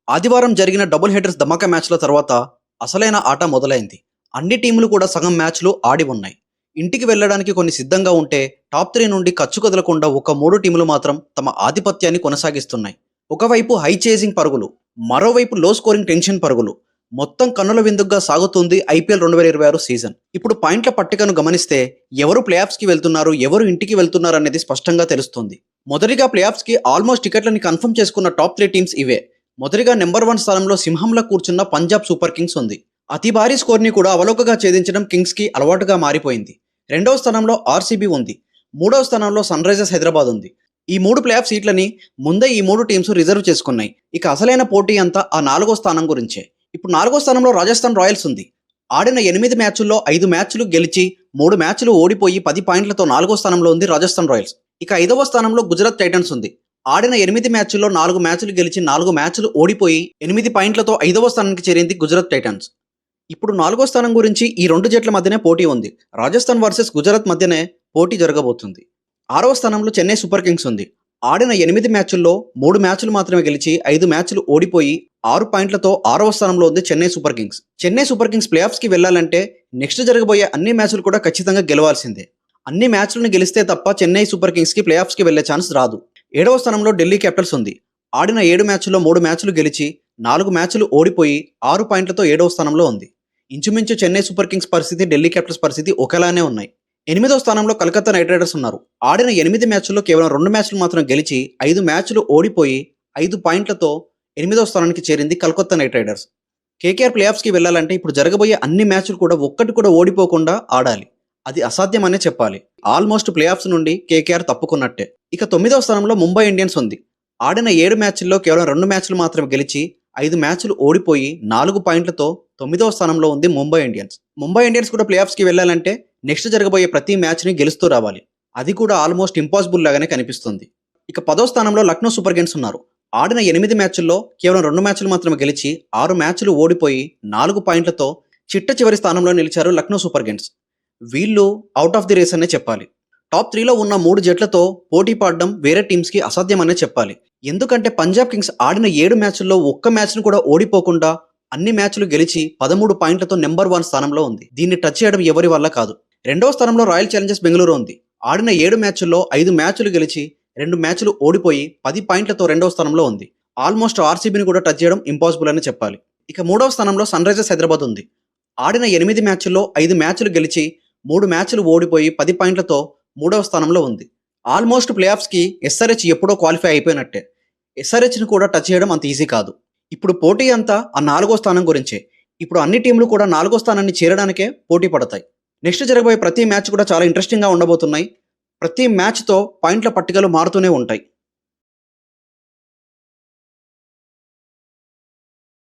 ఆదివారం జరిగిన double headers ధమాకా మ్యాచ్ల తర్వాత అసలైన ఆట మొదలైంది. అన్ని టీములు కూడా సగం మ్యాచ్లు ఆడి ఉన్నాయి. ఇంటికి వెళ్ళడానికి కొన్ని సిద్ధంగా ఉంటే టాప్ 3 నుండి కచ్చు కదలకుండా ఒక 3 టీములు మాత్రం తమ ఆధిపత్యాన్ని కొనసాగిస్తున్నాయి. ఒకవైపు హై చేజింగ్ పరుగులు, మరోవైపు లో స్కోరింగ్ టెన్షన్ పరుగులు. మొత్తం కన్నుల విందుగా సాగుతుంది ఐపీఎల్ 2026 సీజన్. ఇప్పుడు పాయింట్ల పట్టికను గమనిస్తే ఎవరు ప్లే ఆఫ్స్ కి వెళ్తున్నారు, ఎవరు ఇంటికి వెళ్తున్నారు అనేది స్పష్టంగా తెలుస్తుంది. మొదటిగా ప్లే ఆఫ్స్ కి ఆల్మోస్ట్ టికెట్లని కన్ఫర్మ్ చేసుకున్న టాప్ 3 టీమ్స్ ఇవే. మొదటిగా నెంబర్ 1 స్థానంలో సింహంలా కూర్చున్న పంజాబ్ సూపర్ కింగ్స్ ఉంది. అతి భారీ స్కోర్ని కూడా అవలోకగా ఛేదించడం కింగ్స్ కి అలవాటుగా మారిపోయింది. రెండవ స్థానంలో ఆర్సీబీ ఉంది. మూడవ స్థానంలో సన్ రైజర్స్ హైదరాబాద్ ఉంది. ఈ 3 ప్లే ఆఫ్ సీట్లని ముందే ఈ 3 టీమ్స్ రిజర్వ్ చేసుకున్నాయి. ఇక అసలైన పోటీ అంతా ఆ 4వ స్థానం గురించే. ఇప్పుడు 4వ స్థానంలో రాజస్థాన్ రాయల్స్ ఉంది. ఆడిన 8 మ్యాచ్ల్లో 5 మ్యాచ్లు గెలిచి 3 మ్యాచ్లు ఓడిపోయి 10 పాయింట్లతో 4వ స్థానంలో ఉంది రాజస్థాన్ రాయల్స్. ఇక 5వ స్థానంలో గుజరాత్ టైటన్స్ ఉంది. ఆడిన 8 మ్యాచ్ల్లో 4 మ్యాచ్లు గెలిచి 4 మ్యాచ్లు ఓడిపోయి 8 పాయింట్లతో 5వ స్థానానికి చేరింది గుజరాత్ టైటన్స్. ఇప్పుడు 4వ స్థానం గురించి ఈ 2 జట్ల మధ్యనే పోటీ ఉంది. రాజస్థాన్ వర్సెస్ గుజరాత్ మధ్యనే పోటీ జరగబోతుంది. 6వ స్థానంలో చెన్నై సూపర్ కింగ్స్ ఉంది. ఆడిన 8 మ్యాచ్ల్లో 3 మ్యాచ్లు మాత్రమే గెలిచి 5 మ్యాచ్లు ఓడిపోయి 6 పాయింట్లతో 6వ స్థానంలో ఉంది Chennai Super Kings. Chennai Super Kings play ఆఫ్స్కి వెళ్లాలంటే నెక్స్ట్ జరగబోయే అన్ని మ్యాచ్లు కూడా ఖచ్చితంగా గెలవాల్సిందే. అన్ని మ్యాచ్లను గెలిస్తే తప్ప చెన్నై సూపర్ కింగ్స్కి ప్లే ఆఫ్స్కి వెళ్లే ఛాన్స్ రాదు. 7వ స్థానంలో ఢిల్లీ క్యాపిటల్స్ ఉంది. ఆడిన 7 మ్యాచ్ల్లో 3 మ్యాచ్లు గెలిచి 4 మ్యాచ్లు ఓడిపోయి 6 పాయింట్లతో 7వ స్థానంలో ఉంది. ఇంచుమించు చెన్నై సూపర్ కింగ్స్ పరిస్థితి, ఢిల్లీ క్యాపిటల్స్ పరిస్థితి ఒకేలానే ఉన్నాయి. 8వ స్థానంలో కలకత్తా నైట్ రైడర్స్ ఉన్నారు. ఆడిన 8 మ్యాచ్ల్లో కేవలం 2 మ్యాచ్లు మాత్రం గెలిచి 5 మ్యాచ్లు ఓడిపోయి 5 పాయింట్లతో 8వ స్థానానికి చేరింది Calcutta Knight Riders. KKR play ఆఫ్స్కి వెళ్లాలంటే ఇప్పుడు జరగబోయే అన్ని మ్యాచ్లు కూడా ఒక్కటి కూడా ఓడిపోకుండా ఆడాలి. అది అసాధ్యమనే చెప్పాలి. ఆల్మోస్ట్ ప్లే ఆఫ్స్ నుండి కేకేఆర్ తప్పుకున్నట్టే. ఇక 9వ స్థానంలో ముంబై ఇండియన్స్ ఉంది. ఆడిన 7 మ్యాచ్ల్లో కేవలం 2 మ్యాచ్లు మాత్రమే గెలిచి 5 మ్యాచ్లు ఓడిపోయి 4 పాయింట్లతో 9వ స్థానంలో ఉంది ముంబై ఇండియన్స్. ముంబై ఇండియన్స్ కూడా ప్లే ఆఫ్స్కి వెళ్లాలంటే నెక్స్ట్ జరగబోయే ప్రతి మ్యాచ్ని గెలుస్తూ రావాలి. అది కూడా ఆల్మోస్ట్ ఇంపాసిబుల్ లాగానే కనిపిస్తుంది. ఇక 10వ స్థానంలో లక్నో సూపర్ కింగ్స్ ఉన్నారు. ఆడిన 8 మ్యాచ్ల్లో కేవలం 2 మ్యాచ్లు మాత్రమే గెలిచి 6 మ్యాచ్లు ఓడిపోయి 4 పాయింట్లతో చిట్ట చివరి స్థానంలో నిలిచారు లక్నో సూపర్ కింగ్స్. వీళ్ళు అవుట్ ఆఫ్ ది రేస్ అనే చెప్పాలి. టాప్ 3లో ఉన్న 3 జట్లతో పోటీ పడడం వేరే టీమ్స్కి అసాధ్యమనే చెప్పాలి. ఎందుకంటే పంజాబ్ కింగ్స్ ఆడిన 7 మ్యాచ్ల్లో ఒక్క మ్యాచ్ను కూడా ఓడిపోకుండా అన్ని మ్యాచ్లు గెలిచి 13 పాయింట్లతో నెంబర్ 1 స్థానంలో ఉంది. దీన్ని టచ్ చేయడం ఎవరి వల్ల కాదు. 2వ స్థానంలో రాయల్ ఛాలెంజర్స్ బెంగళూరు ఉంది. ఆడిన 7 మ్యాచ్ల్లో 5 మ్యాచ్లు గెలిచి 2 మ్యాచ్లు ఓడిపోయి 10 పాయింట్లతో 2వ స్థానంలో ఉంది. ఆల్మోస్ట్ ఆర్సీబీని కూడా టచ్ చేయడం ఇంపాసిబుల్ అని చెప్పాలి. ఇక 3వ స్థానంలో సన్ రైజర్స్ హైదరాబాద్ ఉంది. ఆడిన 8 మ్యాచ్ల్లో 5 మ్యాచ్లు గెలిచి 3 మ్యాచ్లు ఓడిపోయి 10 పాయింట్లతో 3వ స్థానంలో ఉంది. ఆల్మోస్ట్ ప్లే ఆఫ్స్కి ఎస్ఆర్హెచ్ ఎప్పుడో క్వాలిఫై అయిపోయినట్టే. ఎస్ఆర్హెచ్ని కూడా టచ్ చేయడం అంత ఈజీ కాదు. ఇప్పుడు పోటీ అంతా ఆ 4వ స్థానం గురించే. ఇప్పుడు అన్ని టీంలు కూడా 4వ స్థానాన్ని చేరడానికే పోటీ పడతాయి. నెక్స్ట్ జరగబోయే ప్రతి మ్యాచ్ కూడా చాలా ఇంట్రెస్టింగ్గా ఉండబోతున్నాయి. ప్రతి మ్యాచ్తో పాయింట్ల పట్టికలు మారుతూనే ఉంటాయి.